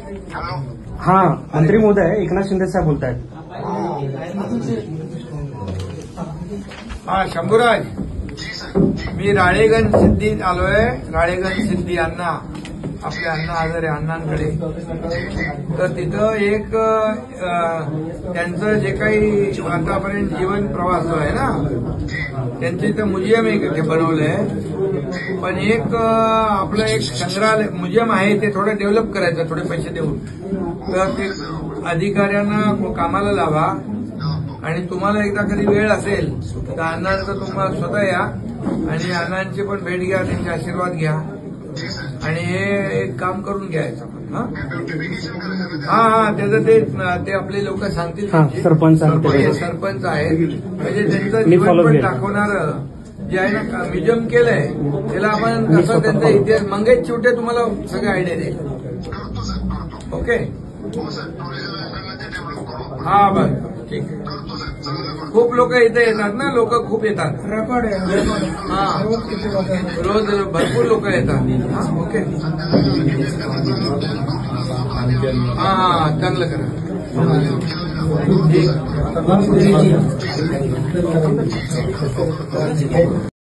हा मंत्री महोदय एकनाथ शिंदे साहेब बोलतायत. हा शंभूराज, मी राळेगण सिद्धीत आलोय. राळेगण सिद्धी अण्णा, आपले अण्णा आजारे अण्णांकडे. तर तिथं एक त्यांचं जे काही आतापर्यंत जीवन प्रवास जो आहे ना, त्यांचं इथं म्युझियम एक बनवलंय. पण एक आपलं एक संग्रहालय म्युझियम आहे, ते थोडं डेव्हलप करायचं थोडे पैसे देऊन. तर ते अधिकाऱ्यांना कामाला लावा. आणि तुम्हाला एकदा कधी वेळ असेल तर अण्णांचं तुम्हाला स्वतः या आणि अण्णांची पण भेट घ्या, त्यांचे आशीर्वाद घ्या आणि हे एक काम करून घ्यायचं. हा त्याचं ते आपले लोक सांगतील. सरपंच सरपंच आहेत, म्हणजे त्यांचं जीवन पण दाखवणारं जे आहे ना म्युझियम केलंय, त्याला आपण कसं त्यांचा इतिहास मंगेश चिवटे तुम्हाला सगळे आयडिया देईल. ओके, हा बरं, ठीक आहे. खूप लोक इथे येतात ना, लोक खूप येतात. हा, रोज भरपूर लोक येतात. हा, ओके. हा, चांगलं करा. ठीक.